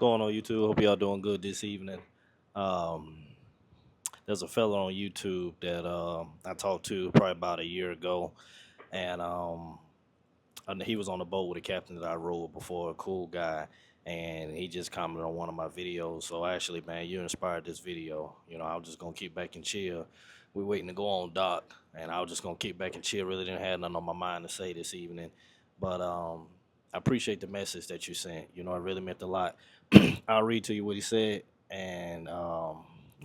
going on YouTube? Hope y'all doing good this evening. Um, there's a fella on YouTube that I talked to probably about a year ago, and he was on the boat with a captain that I rode before, a cool guy, and he just commented on one of my videos. So actually, man, you inspired this video. I was just gonna keep back and chill. We waiting to go on dock, and I was just gonna keep back and chill. Really didn't have nothing on my mind to say this evening, but I appreciate the message that you sent. It really meant a lot. I'll read to you what he said, and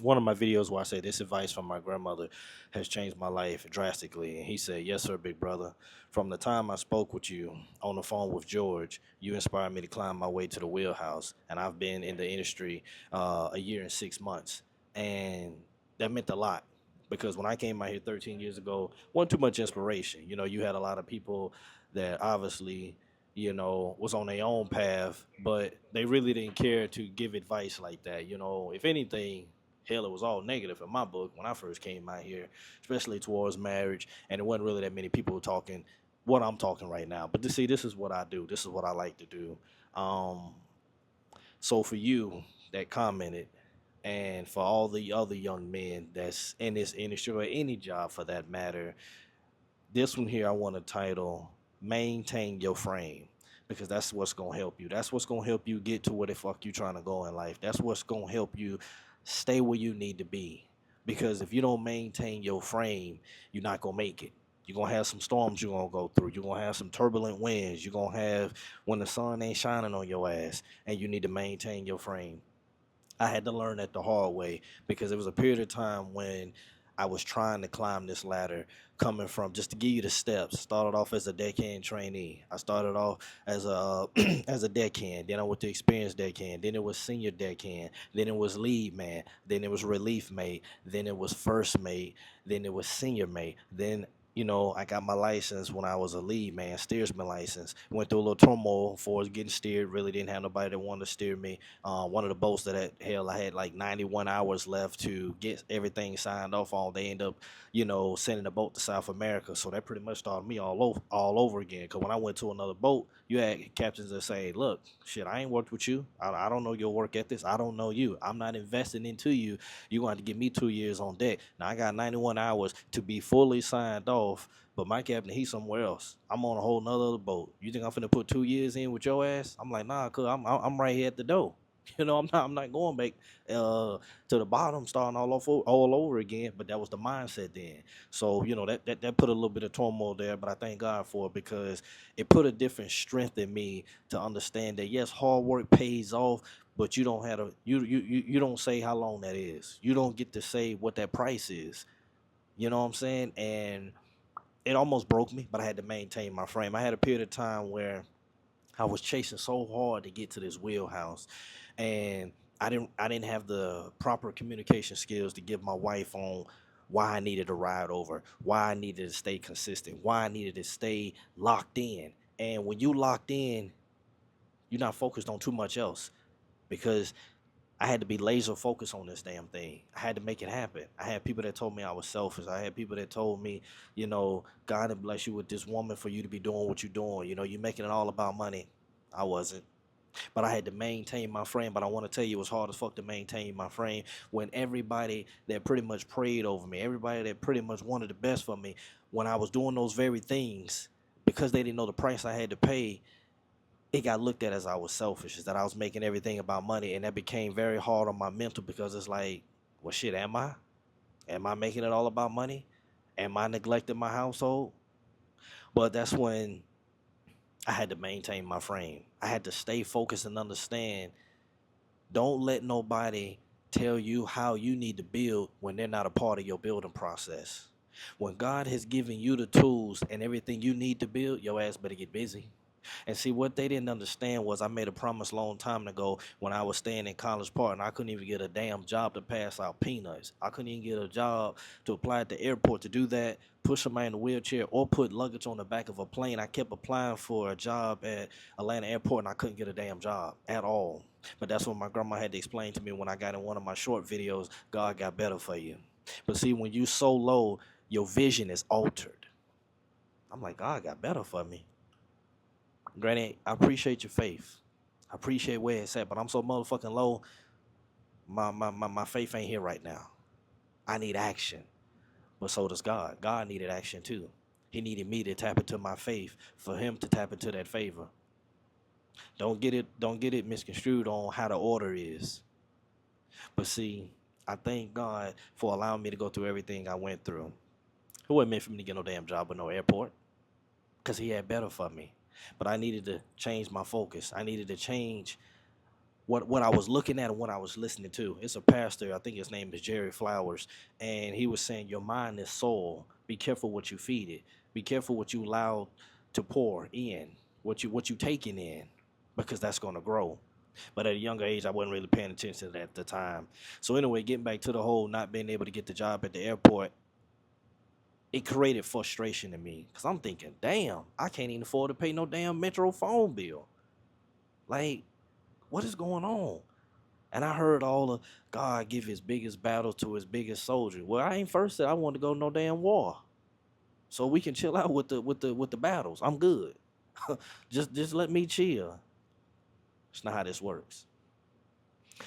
one of my videos where I say this advice from my grandmother has changed my life drastically. And he said, "Yes, sir, big brother. From the time I spoke with you on the phone with George, you inspired me to climb my way to the wheelhouse, and I've been in the industry a year and 6 months, and that meant a lot." Because when I came out here 13 years ago, wasn't too much inspiration. You had a lot of people that obviously was on their own path, but they really didn't care to give advice like that. If anything, hell, it was all negative in my book when I first came out here, especially towards marriage, and it wasn't really that many people talking what I'm talking right now. But to see, this is what I do. This is what I like to do. Um, so for you that commented, and for all the other young men that's in this industry or any job for that matter, this one here I want to title "Maintain Your Frame." Because that's what's gonna help you. That's what's gonna help you get to where the fuck you trying to go in life. That's what's gonna help you stay where you need to be. Because if you don't maintain your frame, you're not gonna make it. You're gonna have some storms you're gonna go through. You're gonna have some turbulent winds. You're gonna have when the sun ain't shining on your ass, and you need to maintain your frame. I had to learn that the hard way because it was a period of time when I was trying to climb this ladder, coming from, just to give you the steps. Started off as a deckhand trainee. I started off as a as a deckhand. Then I went to experienced deckhand. Then it was senior deckhand. Then it was lead man. Then it was relief mate. Then it was first mate. Then it was senior mate. Then I got my license when I was a lead man, steersman license. Went through a little turmoil for getting steered. Really didn't have nobody that wanted to steer me. One of the boats that hell, I had like 91 hours left to get everything signed off on. They end up, sending the boat to South America. So that pretty much started me all over again. Because when I went to another boat, you had captains that say, "Look, shit, I ain't worked with you. I don't know your work ethics. I don't know you. I'm not investing into you. You're going to have to give me 2 years on deck. Now I got 91 hours to be fully signed off." But my captain, he's somewhere else. I'm on a whole nother boat. You think I'm finna put 2 years in with your ass? I'm like, nah, cause I'm right here at the door. I'm not going back to the bottom, starting all over again. But that was the mindset then. So that put a little bit of turmoil there. But I thank God for it because it put a different strength in me to understand that yes, hard work pays off, but you don't have to you don't say how long that is. You don't get to say what that price is. You know what I'm saying? And it almost broke me, but I had to maintain my frame. I had a period of time where I was chasing so hard to get to this wheelhouse, and I didn't have the proper communication skills to give my wife on why I needed to ride over, why I needed to stay consistent, why I needed to stay locked in. And when you locked in, you're not focused on too much else because I had to be laser focused on this damn thing. I had to make it happen. I had people that told me I was selfish. I had people that told me, God to bless you with this woman for you to be doing what you're doing. You're making it all about money. I wasn't. But I had to maintain my frame. But I want to tell you, it was hard as fuck to maintain my frame when everybody that pretty much prayed over me, everybody that pretty much wanted the best for me, when I was doing those very things, because they didn't know the price I had to pay, it got looked at as I was selfish, as that I was making everything about money, and that became very hard on my mental because it's like, well, shit, am I? Am I making it all about money? Am I neglecting my household? But that's when I had to maintain my frame. I had to stay focused and understand. Don't let nobody tell you how you need to build when they're not a part of your building process. When God has given you the tools and everything you need to build, your ass better get busy. And see, what they didn't understand was I made a promise a long time ago when I was staying in College Park and I couldn't even get a damn job to pass out peanuts. I couldn't even get a job to apply at the airport to do that, push somebody in a wheelchair, or put luggage on the back of a plane. I kept applying for a job at Atlanta Airport and I couldn't get a damn job at all. But that's what my grandma had to explain to me when I got in one of my short videos. God got better for you. But see, when you so low, your vision is altered. I'm like, God got better for me. Granny, I appreciate your faith. I appreciate where it's at, but I'm so motherfucking low. My faith ain't here right now. I need action. But so does God. God needed action too. He needed me to tap into my faith for him to tap into that favor. Don't get it misconstrued on how the order is. But see, I thank God for allowing me to go through everything I went through. It wasn't meant for me to get no damn job at no airport, because he had better for me. But I needed to change my focus. I needed to change what I was looking at and what I was listening to. It's a pastor, I think his name is Jerry Flowers, and he was saying your mind is soul. Be careful what you feed it. Be careful what you allow to pour in, what you taking in, because that's gonna grow. But at a younger age, I wasn't really paying attention to that at the time. So anyway, getting back to the whole not being able to get the job at the airport, it created frustration in me because I'm thinking, damn, I can't even afford to pay no damn Metro phone bill. Like, what is going on? And I heard all of God give his biggest battle to his biggest soldier. Well, I ain't first said I want to go to no damn war, so we can chill out with the battles. I'm good. just let me chill. It's not how this works.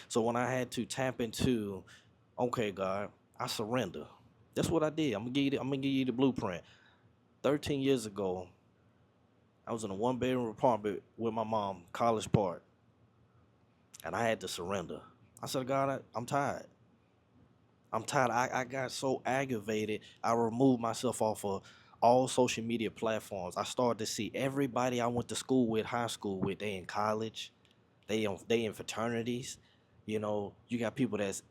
So when I had to tap into, okay, God, I surrender. That's what I did. I'm gonna give you the blueprint. 13 years ago, I was in a one-bedroom apartment with my mom, College Park, and I had to surrender. I said, God, I'm tired. I'm tired. I got so aggravated. I removed myself off of all social media platforms. I started to see everybody I went to school with, high school with, they in college, they in fraternities. You got people that's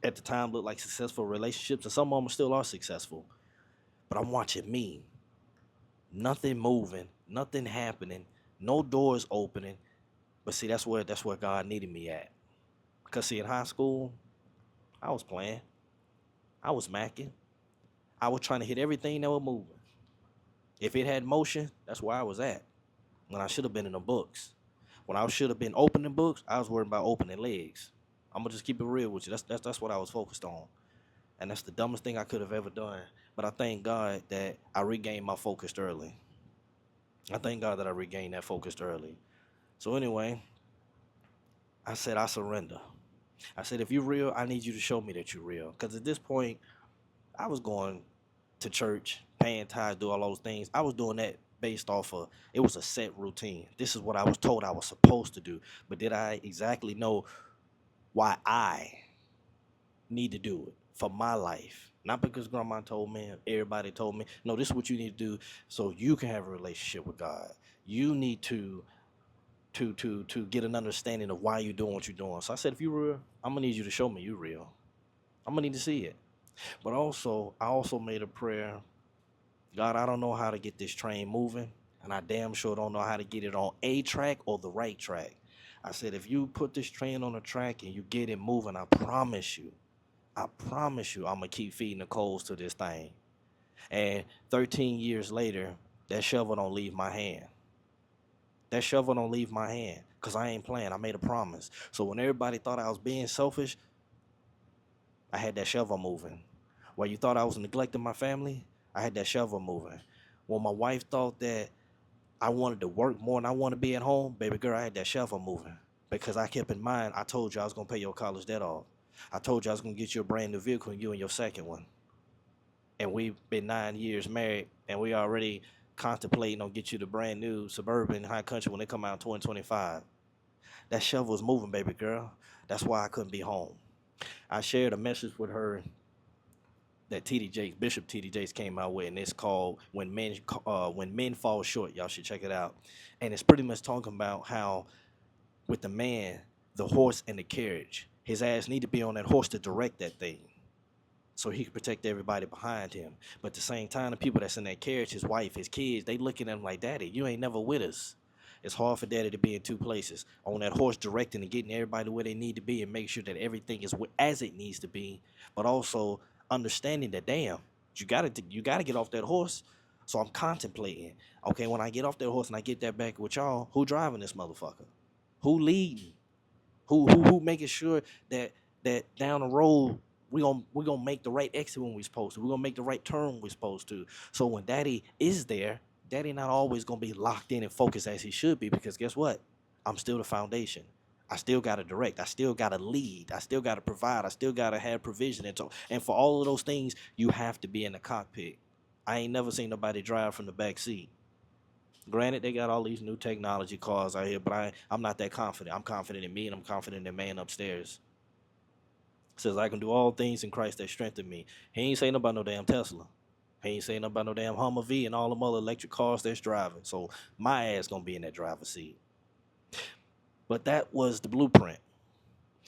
at the time looked like successful relationships, and some of them still are successful. But I'm watching me, nothing moving, nothing happening, no doors opening. But see, that's where God needed me at. Because see, in high school, I was playing, I was macking, I was trying to hit everything that was moving. If it had motion, that's where I was at. When I should have been in the books. When I should have been opening books, I was worried about opening legs. I'm gonna just keep it real with you. That's what I was focused on, and that's the dumbest thing I could have ever done. But I thank God that I regained my focus early. I thank God that I regained that focus early. So anyway, I said I surrender. I said if you're real, I need you to show me that you're real. Because at this point, I was going to church, paying tithes, do all those things. I was doing that based off of it was a set routine. This is what I was told I was supposed to do. But did I exactly know why I need to do it for my life? Not because grandma told me, everybody told me. No, this is what you need to do so you can have a relationship with God. You need to get an understanding of why you're doing what you're doing. So I said, if you're real, I'm gonna need you to show me you're real. I'm gonna need to see it. But also, I also made a prayer. God, I don't know how to get this train moving, and I damn sure don't know how to get it on a track or the right track. I said, if you put this train on a track and you get it moving, I promise you, I'm gonna keep feeding the coals to this thing. And 13 years later, that shovel don't leave my hand. That shovel don't leave my hand, because I ain't playing. I made a promise. So when everybody thought I was being selfish, I had that shovel moving. While you thought I was neglecting my family, I had that shovel moving. When my wife thought that I wanted to work more and I want to be at home, baby girl, I had that shovel moving. Because I kept in mind, I told you I was going to pay your college debt off. I told you I was going to get you a brand new vehicle and you and your second one. And we've been 9 years married, and we already contemplating on get you the brand new Suburban High Country when they come out in 2025. That shovel was moving, baby girl. That's why I couldn't be home. I shared a message with her that Bishop T.D. Jakes came out with, and it's called When Men Fall Short. Y'all should check it out. And it's pretty much talking about how with the man, the horse and the carriage, his ass need to be on that horse to direct that thing, so he can protect everybody behind him. But at the same time, the people that's in that carriage, his wife, his kids, they looking at him like, Daddy, you ain't never with us. It's hard for Daddy to be in two places, on that horse directing and getting everybody where they need to be and make sure that everything is as it needs to be, but also understanding that, damn, you gotta get off that horse. So I'm contemplating, okay, when I get off that horse and I get that back with y'all, who driving this motherfucker? Who leading? Who making sure that down the road we gonna make the right exit when we supposed to. We're gonna make the right turn when we supposed to. So when Daddy is there, Daddy not always gonna be locked in and focused as he should be, because guess what? I'm still the foundation. I still got to direct. I still got to lead. I still got to provide. I still got to have provision. And for all of those things, you have to be in the cockpit. I ain't never seen nobody drive from the back seat. Granted, they got all these new technology cars out here, but I'm not that confident. I'm confident in me, and I'm confident in the man upstairs. Says I can do all things in Christ that strengthen me. He ain't saying about no damn Tesla. He ain't saying about no damn Hummer V and all them other electric cars that's driving. So my ass gonna be in that driver's seat. But that was the blueprint.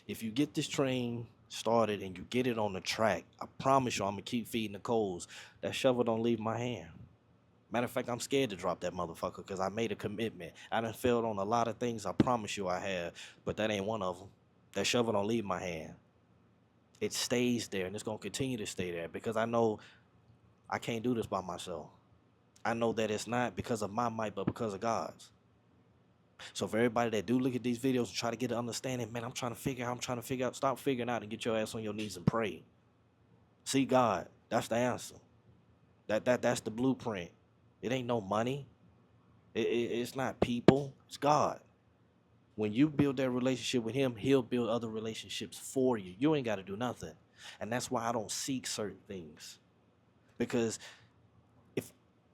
If you get this train started and you get it on the track, I promise you I'm gonna keep feeding the coals. That shovel don't leave my hand. Matter of fact, I'm scared to drop that motherfucker because I made a commitment. I done failed on a lot of things. I promise you I have, but that ain't one of them. That shovel don't leave my hand. It stays there, and it's gonna continue to stay there because I know I can't do this by myself. I know that it's not because of my might, but because of God's. So for everybody that do look at these videos and try to get an understanding, man, I'm trying to figure out. Stop figuring out and get your ass on your knees and pray. See God. That's the answer. That's the blueprint. It ain't no money. It's not people. It's God. When you build that relationship with Him, He'll build other relationships for you. You ain't got to do nothing. And that's why I don't seek certain things. Because if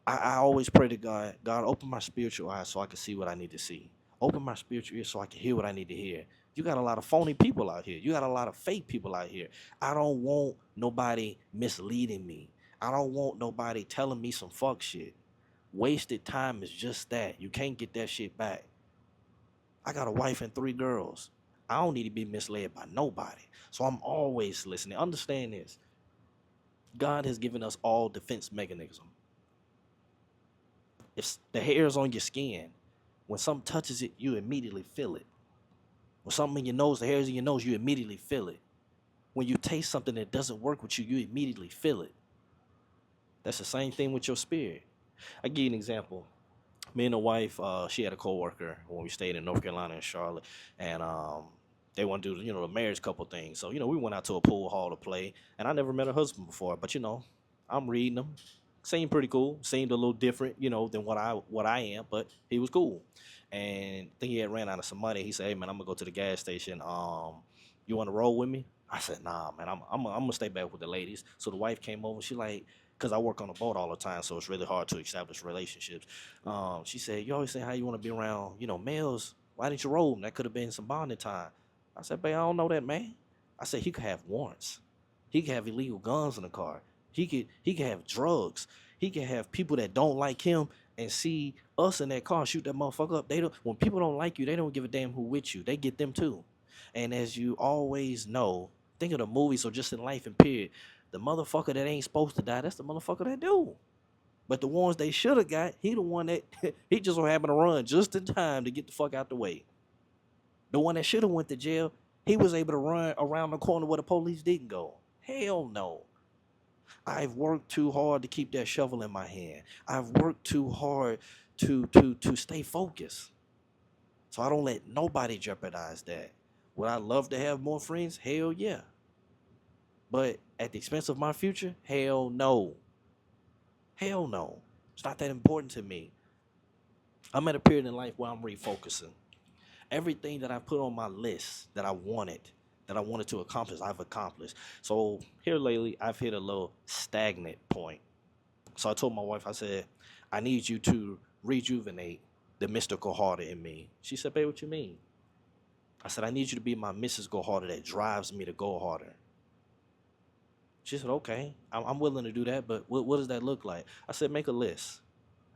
I always pray to God, God, open my spiritual eyes so I can see what I need to see. Open my spiritual ears so I can hear what I need to hear. You got a lot of phony people out here. You got a lot of fake people out here. I don't want nobody misleading me. I don't want nobody telling me some fuck shit. Wasted time is just that. You can't get that shit back. I got a wife and 3 girls. I don't need to be misled by nobody. So I'm always listening. Understand this. God has given us all defense mechanism. If the hairs on your skin, when something touches it, you immediately feel it. When something in your nose, the hairs in your nose, you immediately feel it. When you taste something that doesn't work with you, you immediately feel it. That's the same thing with your spirit. I give you an example. Me and the wife, she had a coworker when we stayed in North Carolina and Charlotte, and they want to do the marriage couple thing. So we went out to a pool hall to play, and I never met her husband before, but I'm reading him. Seemed pretty cool. Seemed a little different, than what I am, but he was cool. And I think he had ran out of some money. He said, "Hey man, I'm gonna go to the gas station. You want to roll with me?" I said, "Nah, man. I'm gonna stay back with the ladies." So the wife came over. She like, cause I work on a boat all the time, so it's really hard to establish relationships. She said, "You always say how you want to be around, males. Why didn't you roll them? That could have been some bonding time." I said, "Babe, I don't know that man." I said, "He could have warrants. He could have illegal guns in the car. He could have drugs. He could have people that don't like him and see us in that car shoot that motherfucker up. They don't. When people don't like you, they don't give a damn who with you. They get them too. And as you always know, think of the movies or just in life and period, the motherfucker that ain't supposed to die, that's the motherfucker that do. But the ones they should have got, he the one that he just so happened to run just in time to get the fuck out the way. The one that should have went to jail, he was able to run around the corner where the police didn't go. Hell no. I've worked too hard to keep that shovel in my hand. I've worked too hard to stay focused. So I don't let nobody jeopardize that. Would I love to have more friends? Hell yeah. But at the expense of my future? Hell no. Hell no. It's not that important to me. I'm at a period in life where I'm refocusing. Everything that I put on my list that I wanted to accomplish, I've accomplished. So here lately, I've hit a little stagnant point. So I told my wife, I said, I need you to rejuvenate the mystical harder in me. She said, "Babe, what you mean?" I said, "I need you to be my Mrs. Go Harder that drives me to go harder." She said, "Okay, I'm willing to do that, but what does that look like?" I said, "Make a list.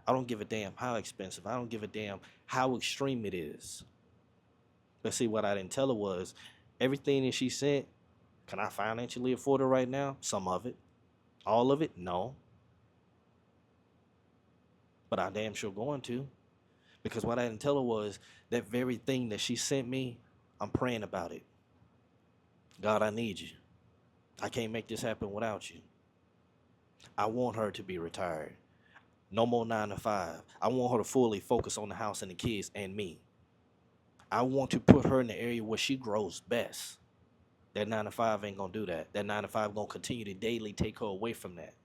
I don't give a damn how expensive. I don't give a damn how extreme it is." But see, what I didn't tell her was everything that she sent, can I financially afford it right now? Some of it. All of it? No. But I damn sure going to. Because what I didn't tell her was that very thing that she sent me, I'm praying about it. God, I need you. I can't make this happen without you. I want her to be retired. No more 9 to 5. I want her to fully focus on the house and the kids and me. I want to put her in the area where she grows best. That 9 to 5 ain't gonna do that. That 9 to 5 gonna continue to daily take her away from that.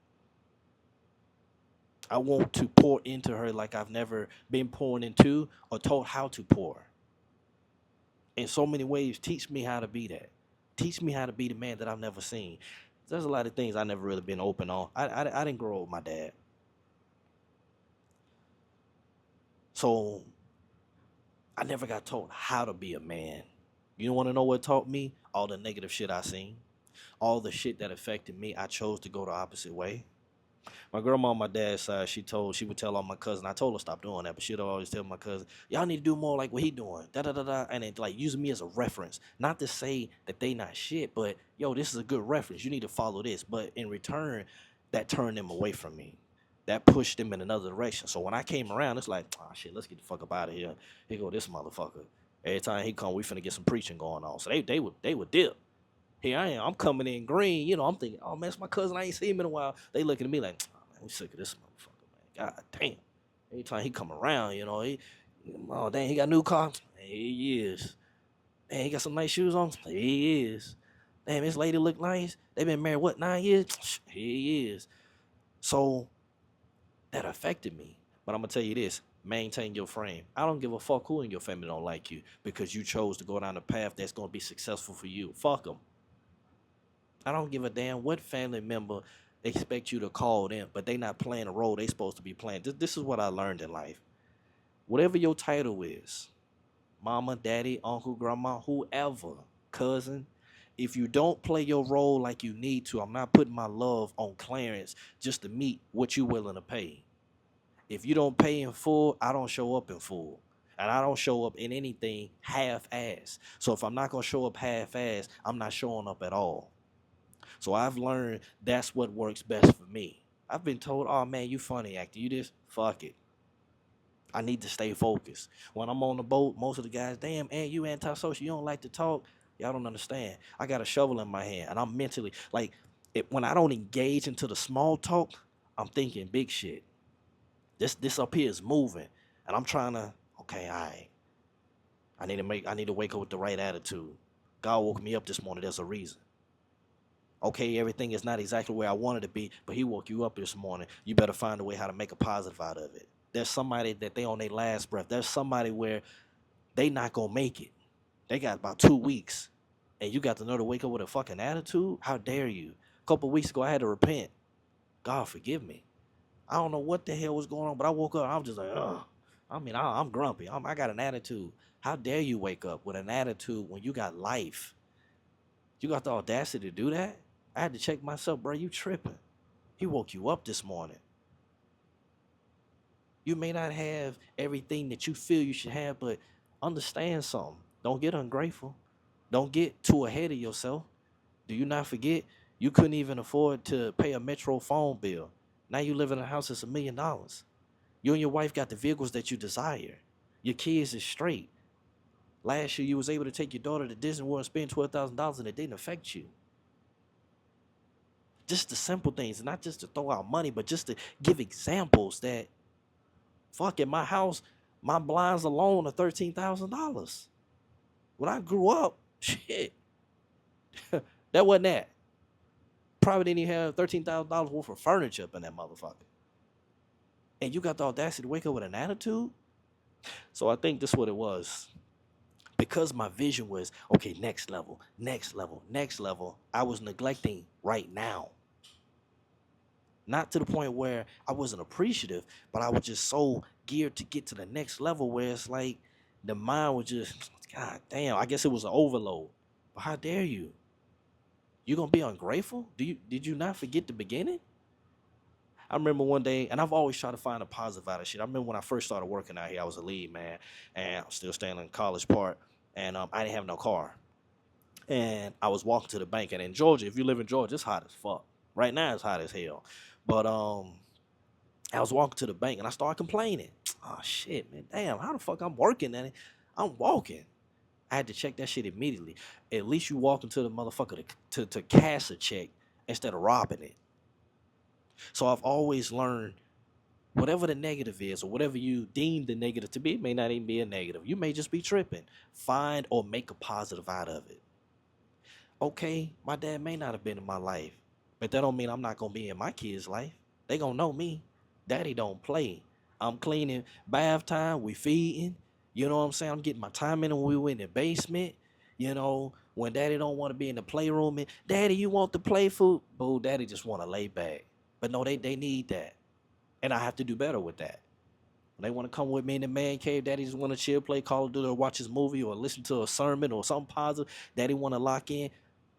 I want to pour into her like I've never been pouring into or told how to pour. in so many ways. Teach me how to be that. Teach me how to be the man that I've never seen. There's a lot of things I never really been open on. I didn't grow up with my dad. So I never got taught how to be a man. You want to know what taught me? All the negative shit I seen. All the shit that affected me, I chose to go the opposite way. My grandma on my dad's side, she would tell all my cousins. I told her stop doing that, but she'd always tell my cousin, y'all need to do more like what he doing. Da da da da. And it like using me as a reference. Not to say that they not shit, but yo, this is a good reference. You need to follow this. But in return, that turned them away from me. That pushed them in another direction. So when I came around, it's like, oh shit, let's get the fuck up out of here. Here go this motherfucker. Every time he come, we finna get some preaching going on. So they would dip. Here I am. I'm coming in green. You know, I'm thinking, oh man, it's my cousin. I ain't seen him in a while. They looking at me like, oh, man, we sick of this motherfucker, man. God damn. Every time he come around, you know, oh damn, he got a new car. He is. Damn, he got some nice shoes on. He is. Damn, this lady look nice. They been married what, 9 years? He is. So that affected me. But I'm gonna tell you this: maintain your frame. I don't give a fuck who in your family don't like you because you chose to go down the path that's gonna be successful for you. Fuck them. I don't give a damn what family member expect you to call them, but they not playing a role they supposed to be playing. This is what I learned in life. Whatever your title is, mama, daddy, uncle, grandma, whoever, cousin, if you don't play your role like you need to, I'm not putting my love on clearance just to meet what you willing to pay. If you don't pay in full, I don't show up in full. And I don't show up in anything half-ass. So if I'm not going to show up half-ass, I'm not showing up at all. So I've learned that's what works best for me. I've been told, oh man, you funny actor. You this? Fuck it. I need to stay focused. When I'm on the boat, most of the guys, damn, and you antisocial, you don't like to talk. Y'all don't understand. I got a shovel in my hand, and I'm mentally, like, when I don't engage into the small talk, I'm thinking big shit. This up here is moving, and I'm trying to, okay, all right. I need to wake up with the right attitude. God woke me up this morning. There's a reason. Okay, everything is not exactly where I wanted to be, but he woke you up this morning. You better find a way how to make a positive out of it. There's somebody that they on their last breath. There's somebody where they not gonna make it. They got about 2 weeks, and you got to know to wake up with a fucking attitude? How dare you? A couple of weeks ago, I had to repent. God forgive me. I don't know what the hell was going on, but I woke up and I was just like, ugh. I'm grumpy. I got an attitude. How dare you wake up with an attitude when you got life? You got the audacity to do that? I had to check myself, bro. You tripping. He woke you up this morning. You may not have everything that you feel you should have, but understand something. Don't get ungrateful. Don't get too ahead of yourself. Do you not forget you couldn't even afford to pay a Metro phone bill? Now you live in a house that's $1 million. You and your wife got the vehicles that you desire. Your kids is straight. Last year you was able to take your daughter to Disney World and spend $12,000 and it didn't affect you. Just the simple things, not just to throw out money, but just to give examples that, fuck, in my house, my blinds alone are $13,000. When I grew up, shit, that wasn't that. Probably didn't even have $13,000 worth of furniture up in that motherfucker. And you got the audacity to wake up with an attitude? So I think this is what it was. Because my vision was, okay, next level, next level, next level, I was neglecting right now. Not to the point where I wasn't appreciative, but I was just so geared to get to the next level where it's like the mind was just, God damn, I guess it was an overload. But how dare you? You gonna be ungrateful? Did you not forget the beginning? I remember one day, and I've always tried to find a positive out of shit. I remember when I first started working out here, I was a lead man, and I was still staying in College Park, and I didn't have no car. And I was walking to the bank, and in Georgia, if you live in Georgia, it's hot as fuck. Right now, it's hot as hell. But I was walking to the bank, and I started complaining. Oh, shit, man. Damn, how the fuck I'm working? And I'm walking. I had to check that shit immediately. At least you walk into the motherfucker to cash a check instead of robbing it. So I've always learned whatever the negative is or whatever you deem the negative to be, it may not even be a negative. You may just be tripping. Find or make a positive out of it. Okay, my dad may not have been in my life, but that don't mean I'm not going to be in my kid's life. They going to know me. Daddy don't play. I'm cleaning bath time. We feeding. You know what I'm saying? I'm getting my time in when we were in the basement. You know, when daddy don't want to be in the playroom and daddy, you want to play food? Boo, daddy just want to lay back. But no, they need that. And I have to do better with that. When they want to come with me in the man cave, daddy just want to chill, play Call of Duty, or watch his movie, or listen to a sermon or something positive. Daddy want to lock in.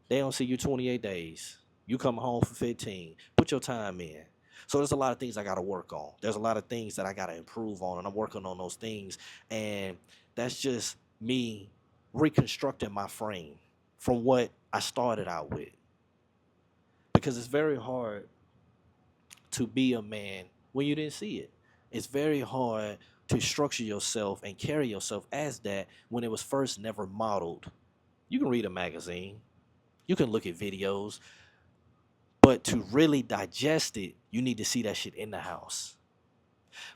They don't see you 28 days. You come home for 15. Put your time in. So there's a lot of things I got to work on. There's a lot of things that I got to improve on, and I'm working on those things. And that's just me reconstructing my frame from what I started out with. Because it's very hard to be a man when you didn't see it. It's very hard to structure yourself and carry yourself as that when it was first never modeled. You can read a magazine, you can look at videos, but to really digest it, you need to see that shit in the house.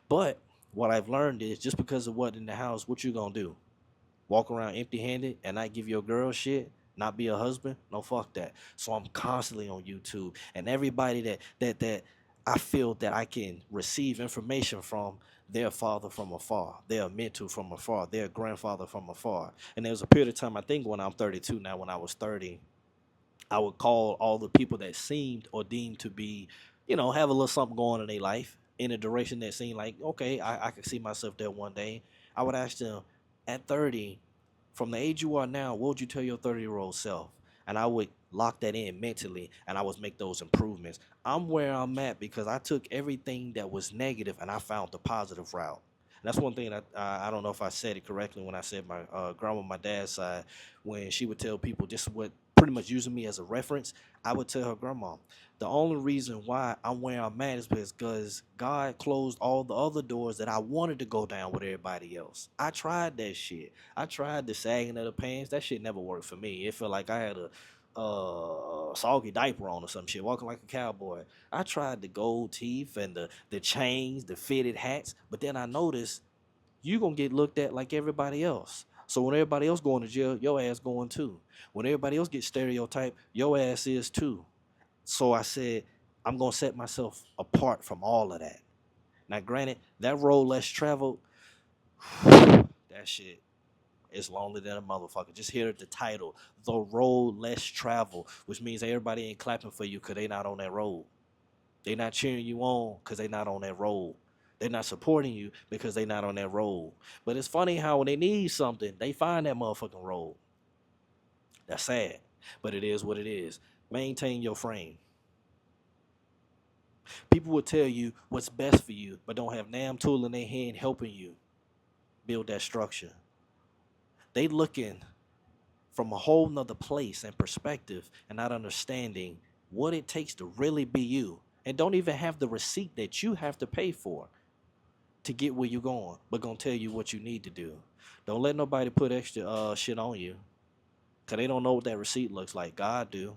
But what I've learned is just because of what in the house, what you gonna do? Walk around empty handed and not give your girl shit? Not be a husband? No, fuck that. So I'm constantly on YouTube. And everybody that I feel that I can receive information from, their father from afar, their mentor from afar, their grandfather from afar. And there was a period of time, I think when I'm 32 now, when I was 30, I would call all the people that seemed or deemed to be, have a little something going in their life in a direction that seemed like, okay, I could see myself there one day. I would ask them, at 30, from the age you are now, what would you tell your 30-year-old self? And I would lock that in mentally and I would make those improvements. I'm where I'm at because I took everything that was negative and I found the positive route. And that's one thing that I don't know if I said it correctly when I said my grandma on my dad's side, when she would tell people just what pretty much using me as a reference, I would tell her grandma, the only reason why I'm where I'm at is because God closed all the other doors that I wanted to go down with everybody else. I tried that shit. I tried the sagging of the pants. That shit never worked for me. It felt like I had a soggy diaper on or some shit, walking like a cowboy. I tried the gold teeth and the chains, the fitted hats, but then I noticed you gonna get looked at like everybody else. So when everybody else going to jail, your ass going too. When everybody else gets stereotyped, your ass is too. So I said, I'm gonna set myself apart from all of that. Now, granted, that road less traveled, that shit is lonely than a motherfucker. Just hear the title, The Road Less Traveled, which means everybody ain't clapping for you because they not on that road. They not cheering you on because they not on that road. They're not supporting you because they not on that road. But it's funny how when they need something, they find that motherfucking road. That's sad, but it is what it is. Maintain your frame. People will tell you what's best for you, but don't have damn tool in their hand helping you build that structure. They looking from a whole nother place and perspective and not understanding what it takes to really be you. And don't even have the receipt that you have to pay for to get where you're going, but gonna tell you what you need to do. Don't let nobody put extra shit on you, cause they don't know what that receipt looks like. God do.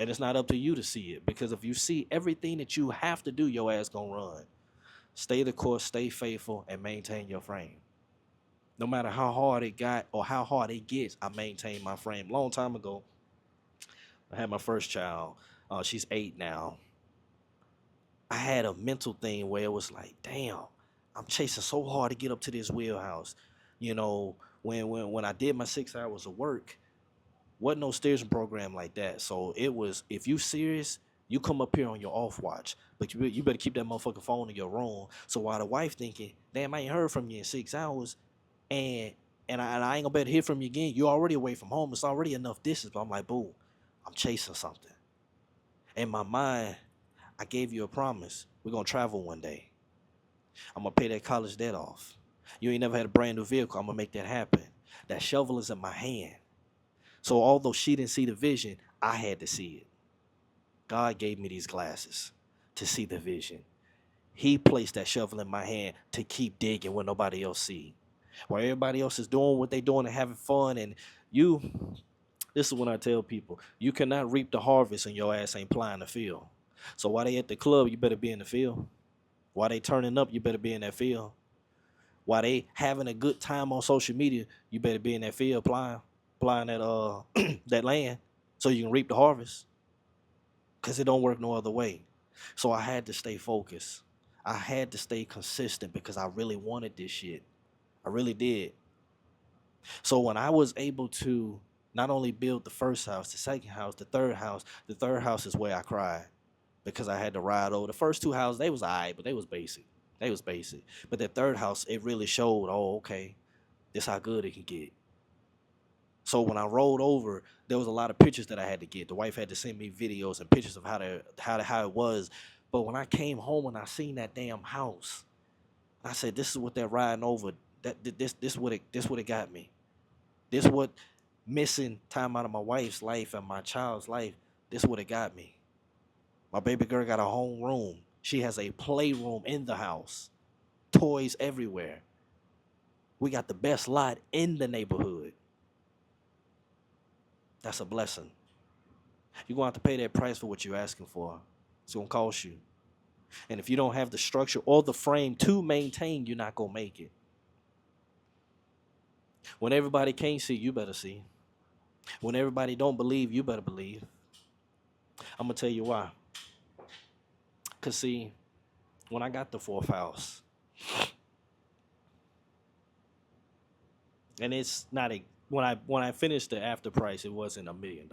And it's not up to you to see it, because if you see everything that you have to do, your ass gonna run. Stay the course, stay faithful, and maintain your frame. No matter how hard it got or how hard it gets, I maintain my frame. Long time ago, I had my first child. She's 8 now. I had a mental thing where it was like, damn, I'm chasing so hard to get up to this wheelhouse. You know, when I did my 6 hours of work, wasn't no steering program like that. So it was, if you serious, you come up here on your off watch, but you better keep that motherfucking phone in your room. So while the wife thinking, damn, I ain't heard from you in 6 hours, and I ain't gonna better hear from you again. You already away from home. It's already enough distance. But I'm like, boom, I'm chasing something. In my mind, I gave you a promise. We're gonna travel one day. I'm gonna pay that college debt off. You ain't never had a brand new vehicle. I'm gonna make that happen. That shovel is in my hand. So although she didn't see the vision, I had to see it. God gave me these glasses to see the vision. He placed that shovel in my hand to keep digging when nobody else see. While everybody else is doing what they doing and having fun, and you, this is when I tell people, you cannot reap the harvest and your ass ain't plying the field. So while they at the club, you better be in the field. While they turning up, you better be in that field. While they having a good time on social media, you better be in that field applying that that land so you can reap the harvest. Cause it don't work no other way. So I had to stay focused. I had to stay consistent because I really wanted this shit. I really did. So when I was able to not only build the first house, the second house, the third house is where I cried because I had to ride over. The first two houses, they was alright, but they was basic. They was basic. But that third house, it really showed, oh, okay, this how good it can get. So when I rolled over, there was a lot of pictures that I had to get. The wife had to send me videos and pictures of how it was. But when I came home and I seen that damn house, I said, "This is what they're riding over. This what it got me. This what missing time out of my wife's life and my child's life. This what it got me. My baby girl got a home room. She has a playroom in the house, toys everywhere. We got the best lot in the neighborhood. That's a blessing. You're going to have to pay that price for what you're asking for. It's going to cost you. And if you don't have the structure or the frame to maintain, you're not going to make it. When everybody can't see, you better see. When everybody don't believe, you better believe. I'm going to tell you why. Because, see, when I got the fourth house, and it's not a when I finished the after price, it wasn't $1 million.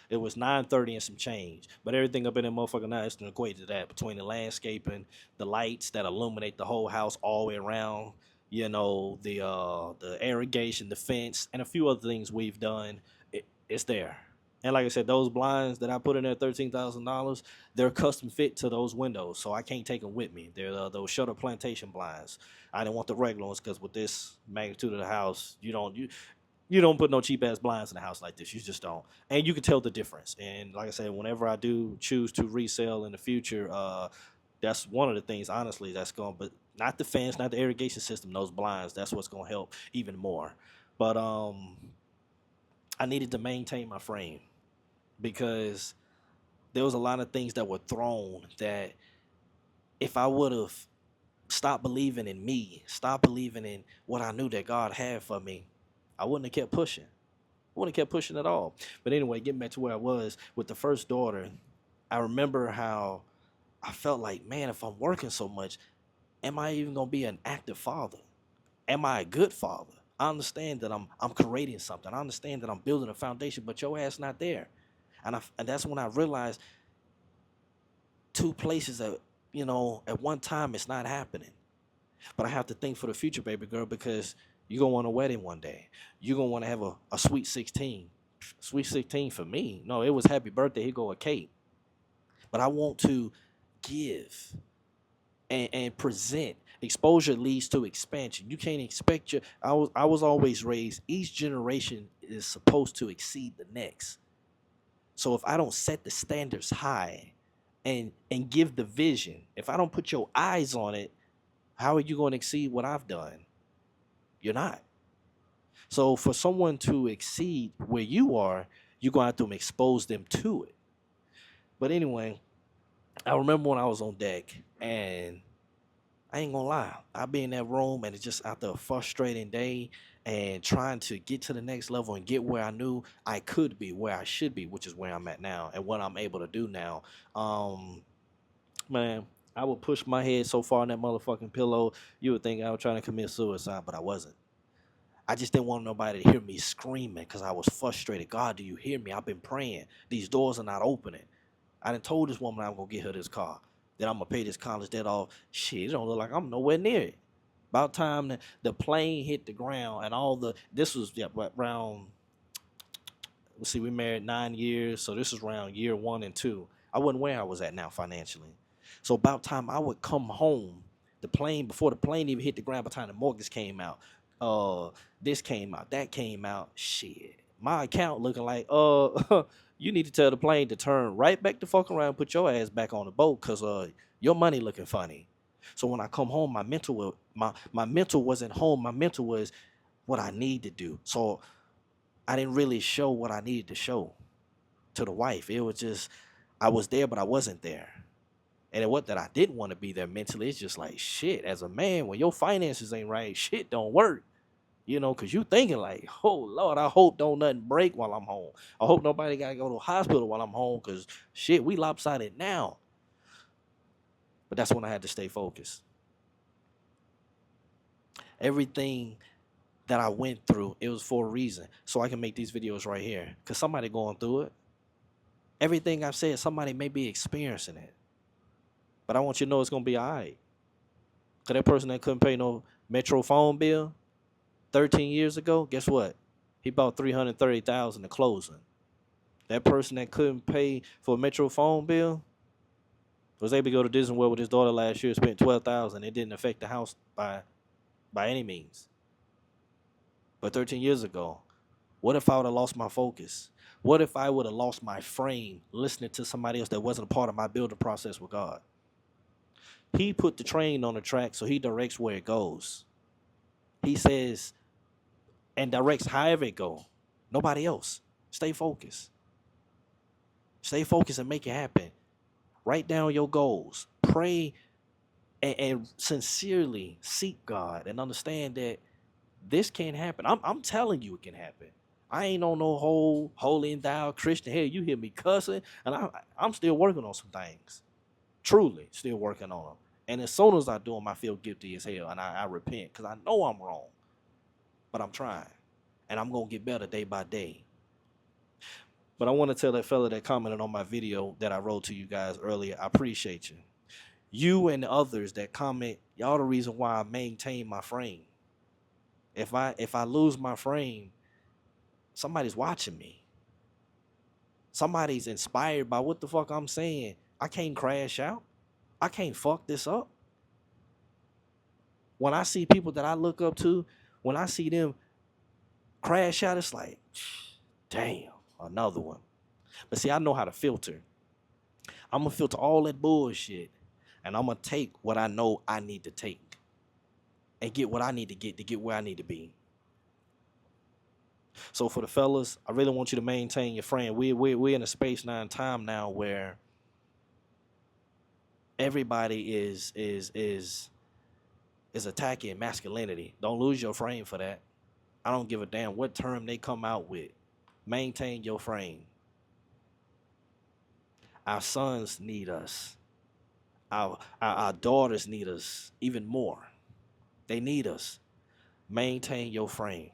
It was 930 and some change. But everything up in that motherfucker now is to equate to that between the landscaping, the lights that illuminate the whole house all the way around, the irrigation, the fence, and a few other things we've done. It's there. And like I said, those blinds that I put in there, $13,000, they're custom fit to those windows, so I can't take them with me. They're those shutter plantation blinds. I didn't want the regular ones because with this magnitude of the house, you don't put no cheap ass blinds in a house like this. You just don't, and you can tell the difference. And like I said, whenever I do choose to resell in the future, that's one of the things. Honestly, that's going, but not the fence, not the irrigation system. Those blinds, that's what's going to help even more. But I needed to maintain my frame because there was a lot of things that were thrown that if I would have stopped believing in me, stopped believing in what I knew that God had for me, I wouldn't have kept pushing. I wouldn't have kept pushing at all. But anyway, getting back to where I was with the first daughter, I remember how I felt like, man, if I'm working so much, am I even gonna be an active father? Am I a good father? I understand that I'm creating something. I understand that I'm building a foundation, but your ass not there. And that's when I realized two places that, at one time it's not happening. But I have to think for the future, baby girl, because you're going to want a wedding one day. You're going to want to have a sweet 16. Sweet 16 for me. No, it was happy birthday. Here go a cake. But I want to give and present. Exposure leads to expansion. You can't expect I was always raised, each generation is supposed to exceed the next. So if I don't set the standards high and give the vision, if I don't put your eyes on it, how are you going to exceed what I've done? You're not. So for someone to exceed where you are, you're going to have to expose them to it. But anyway, I remember when I was on deck, and I ain't gonna lie, I be in that room and it's just after a frustrating day and trying to get to the next level and get where I knew I could be, where I should be, which is where I'm at now and what I'm able to do now. Man, I would push my head so far in that motherfucking pillow, you would think I was trying to commit suicide, but I wasn't. I just didn't want nobody to hear me screaming because I was frustrated. God, do you hear me? I've been praying. These doors are not opening. I done told this woman I'm gonna get her this car. That I'm gonna pay this college debt off. Shit, it don't look like I'm nowhere near it. About time the plane hit the ground and this was around. Let's see, we married 9 years, so this is around year 1 and 2. I wasn't where I was at now financially. So about time I would come home, before the plane even hit the ground, by the time the mortgage came out, uh, this came out, that came out. Shit, my account looking like you need to tell the plane to turn right back the fuck around, and put your ass back on the boat, cause your money looking funny. So when I come home, my mental wasn't home. My mental was what I need to do. So I didn't really show what I needed to show to the wife. It was just I was there, but I wasn't there. And it wasn't that I didn't want to be there mentally. It's just like shit. As a man, when your finances ain't right, shit don't work. Because you thinking like, oh, Lord, I hope don't nothing break while I'm home. I hope nobody got to go to the hospital while I'm home because, shit, we lopsided now. But that's when I had to stay focused. Everything that I went through, it was for a reason. So I can make these videos right here. Because somebody going through it. Everything I've said, somebody may be experiencing it. But I want you to know it's going to be all right. Because that person that couldn't pay no Metro phone bill 13 years ago, guess what? He bought $330,000 to closing. That person that couldn't pay for a Metro phone bill was able to go to Disney World with his daughter last year, spent $12,000. It didn't affect the house by any means. But 13 years ago, what if I would have lost my focus? What if I would have lost my frame listening to somebody else that wasn't a part of my building process with God? He put the train on the track, so he directs where it goes. He says and directs however it go. Nobody else. Stay focused. Stay focused and make it happen. Write down your goals. Pray and sincerely seek God and understand that this can happen. I'm telling you it can happen. I ain't on no whole holy and thou Christian. Hell, you hear me cussing, and I'm still working on some things. Truly, still working on them. And as soon as I do them, I feel guilty as hell, and I repent because I know I'm wrong. But I'm trying, and I'm gonna get better day by day. But I want to tell that fella that commented on my video that I wrote to you guys earlier, I appreciate you. You and others that comment, y'all the reason why I maintain my frame. If I lose my frame, somebody's watching me. Somebody's inspired by what the fuck I'm saying. I can't crash out. I can't fuck this up. When I see people that I look up to, when I see them crash out, it's like, damn, another one. But see, I know how to filter. I'm going to filter all that bullshit, and I'm going to take what I know I need to take and get what I need to get where I need to be. So for the fellas, I really want you to maintain your frame. We're in a space now and time now where everybody is attacking masculinity. Don't lose your frame for that. I don't give a damn what term they come out with. Maintain your frame. Our sons need us. Our daughters need us even more. They need us. Maintain your frame.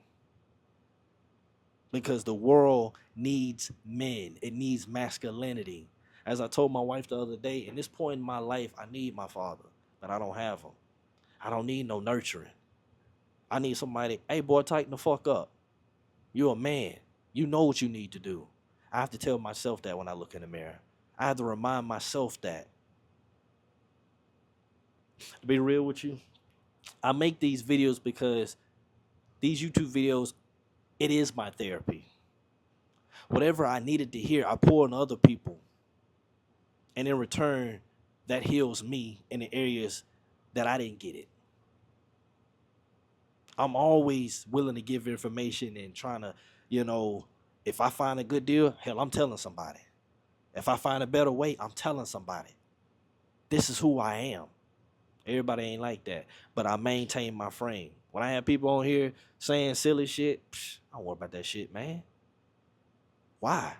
Because the world needs men. It needs masculinity. As I told my wife the other day, in this point in my life, I need my father, but I don't have him. I don't need no nurturing. I need somebody, hey boy, tighten the fuck up. You're a man. You know what you need to do. I have to tell myself that when I look in the mirror. I have to remind myself that. To be real with you, I make these videos because these YouTube videos, it is my therapy. Whatever I needed to hear, I pour on other people. And in return, that heals me in the areas that I didn't get it. I'm always willing to give information and trying to, if I find a good deal, hell, I'm telling somebody. If I find a better way, I'm telling somebody. This is who I am. Everybody ain't like that. But I maintain my frame. When I have people on here saying silly shit, I don't worry about that shit, man. Why?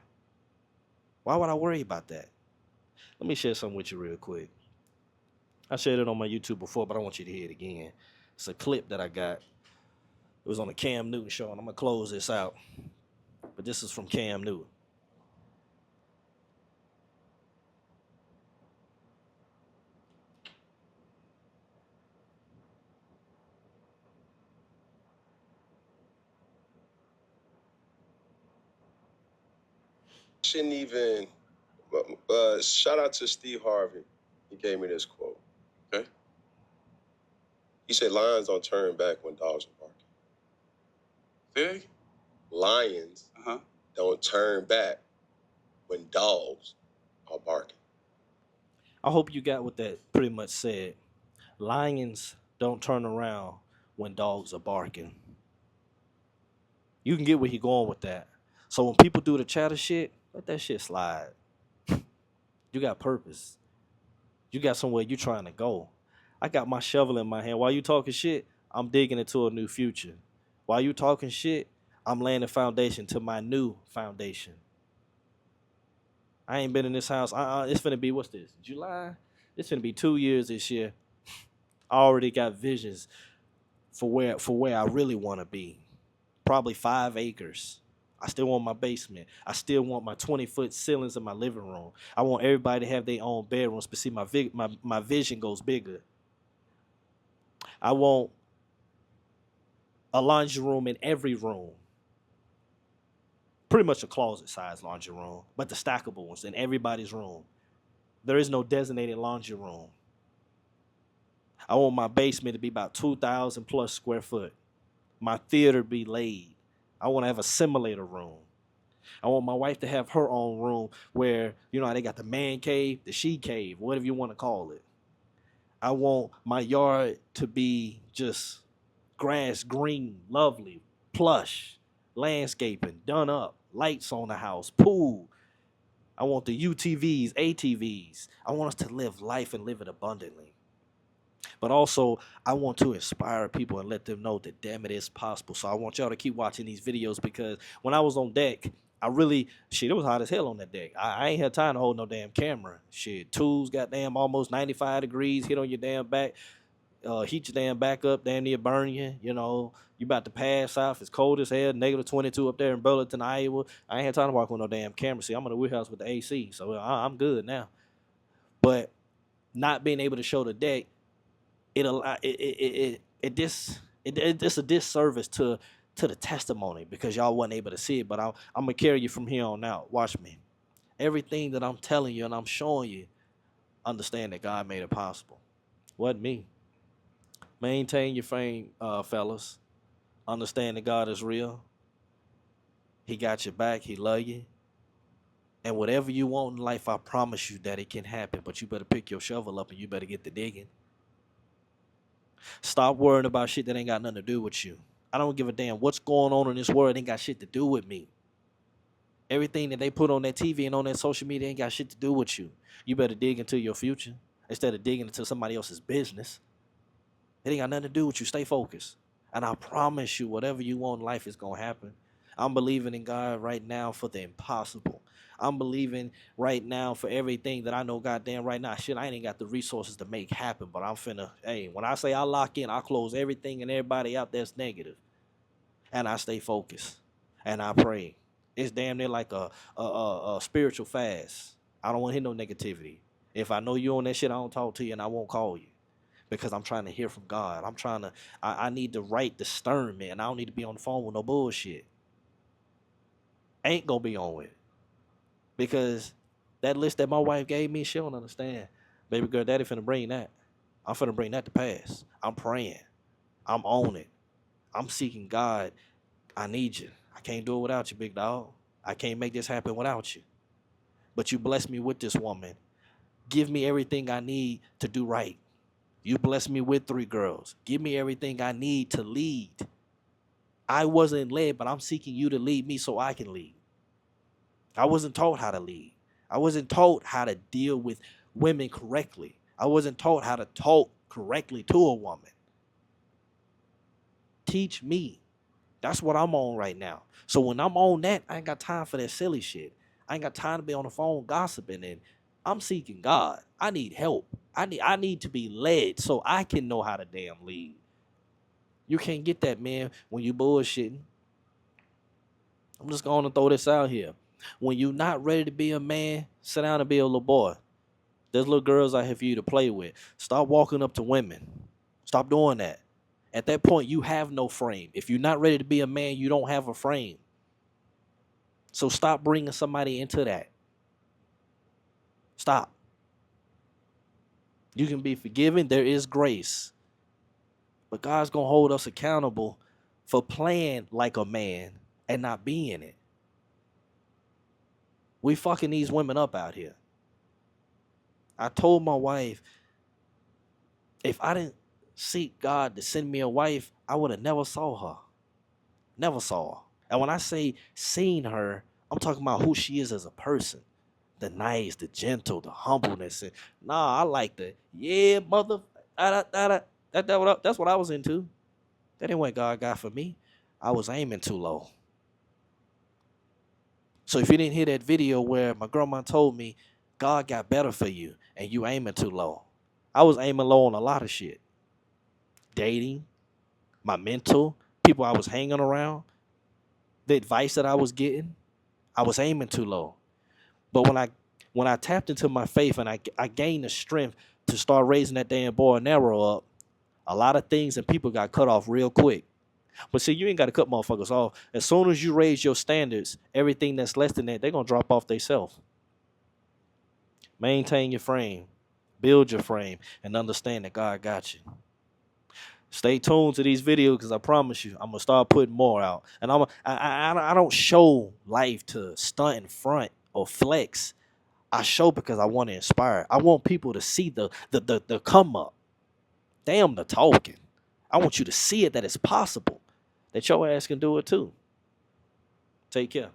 Why would I worry about that? Let me share something with you real quick. I shared it on my YouTube before, but I want you to hear it again. It's a clip that I got. It was on the Cam Newton show, and I'm going to close this out. But this is from Cam Newton. Shouldn't even, shout out to Steve Harvey. He gave me this quote. Okay. He said, lions don't turn back when dogs are barking. Big? Lions don't turn back when dogs are barking. I hope you got what that pretty much said. Lions don't turn around when dogs are barking. You can get where he's going with that. So when people do the chatter shit, let that shit slide. You got purpose. You got somewhere you trying to go. I got my shovel in my hand. While you talking shit, I'm digging into a new future. While you talking shit, I'm laying the foundation to my new foundation. I ain't been in this house. It's finna be, what's this, July? It's finna be 2 years this year. I already got visions for where I really want to be. Probably 5 acres. I still want my basement. I still want my 20-foot ceilings in my living room. I want everybody to have their own bedrooms, but see, my vision goes bigger. I want a laundry room in every room. Pretty much a closet-sized laundry room, but the stackable ones in everybody's room. There is no designated laundry room. I want my basement to be about 2,000 plus square foot. My theater be laid. I want to have a simulator room. I want my wife to have her own room where, you know, how they got the man cave, the she cave, whatever you want to call it. I want my yard to be just grass, green, lovely, plush, landscaping, done up, lights on the house, pool. I want the UTVs, ATVs. I want us to live life and live it abundantly. But also, I want to inspire people and let them know that, damn, it is possible. So I want y'all to keep watching these videos, because when I was on deck, it was hot as hell on that deck. I ain't had time to hold no damn camera. Shit, tools goddamn almost 95 degrees, hit on your damn back, heat your damn back up, damn near burn you. You know, you about to pass out. It's cold as hell, negative 22 up there in Burlington, Iowa. I ain't had time to walk with no damn camera. See, I'm in the warehouse with the AC, so I'm good now. But not being able to show the deck, it's a disservice to the testimony, because y'all wasn't able to see it. But I'm gonna carry you from here on out. Watch me. Everything that I'm telling you and I'm showing you, understand that God made it possible. Wasn't me. Maintain your frame, fellas. Understand that God is real. He got your back. He love you. And whatever you want in life, I promise you that it can happen. But you better pick your shovel up and you better get to digging. Stop worrying about shit that ain't got nothing to do with you. I don't give a damn what's going on in this world. Ain't got shit to do with me. Everything that they put on that TV and on that social media ain't got shit to do with you. You better dig into your future instead of digging into somebody else's business. It ain't got nothing to do with you. Stay focused. And I promise you, whatever you want in life is going to happen. I'm believing in God right now for the impossible. I'm believing right now for everything that I know goddamn right now. Shit, I ain't got the resources to make happen, but I'm finna, when I say I lock in, I close everything and everybody out that's negative. And I stay focused. And I pray. It's damn near like a spiritual fast. I don't want to hear no negativity. If I know you on that shit, I don't talk to you and I won't call you. Because I'm trying to hear from God. I need the right discernment, and I don't need to be on the phone with no bullshit. Ain't gonna be on it. Because that list that my wife gave me, she don't understand. Baby girl, daddy finna bring that. I'm finna bring that to pass. I'm praying. I'm on it. I'm seeking God. I need you. I can't do it without you, big dog. I can't make this happen without you. But you bless me with this woman. Give me everything I need to do right. You bless me with 3 girls. Give me everything I need to lead. I wasn't led, but I'm seeking you to lead me so I can lead. I wasn't taught how to lead. I wasn't taught how to deal with women correctly. I wasn't taught how to talk correctly to a woman. Teach me. That's what I'm on right now. So when I'm on that, I ain't got time for that silly shit. I ain't got time to be on the phone gossiping, and I'm seeking God. I need help. I need to be led so I can know how to damn lead. You can't get that, man, when you bullshitting. I'm just going to throw this out here. When you're not ready to be a man, sit down and be a little boy. There's little girls out here for you to play with. Stop walking up to women. Stop doing that. At that point, you have no frame. If you're not ready to be a man, you don't have a frame. So stop bringing somebody into that. Stop. You can be forgiven. There is grace. But God's going to hold us accountable for playing like a man and not being it. We fucking these women up out here. I told my wife, if I didn't seek God to send me a wife, I would have never saw her. Never saw her. And when I say seen her, I'm talking about who she is as a person. The nice, the gentle, the humbleness. And I like the, mother, that's what I was into. That ain't what God got for me. I was aiming too low. So if you didn't hear that video where my grandma told me, God got better for you and you aiming too low. I was aiming low on a lot of shit. Dating, my mental, people I was hanging around, the advice that I was getting, I was aiming too low. But when I tapped into my faith and I gained the strength to start raising that damn bow and arrow up, a lot of things and people got cut off real quick. But see, you ain't got to cut motherfuckers off. As soon as you raise your standards, everything that's less than that, they're going to drop off themselves. Maintain your frame. Build your frame. And understand that God got you. Stay tuned to these videos because I promise you, I'm going to start putting more out. And I don't show life to stunt in front or flex. I show because I want to inspire. I want people to see the come up. Damn the talking. I want you to see it that it's possible. That your ass can do it too. Take care.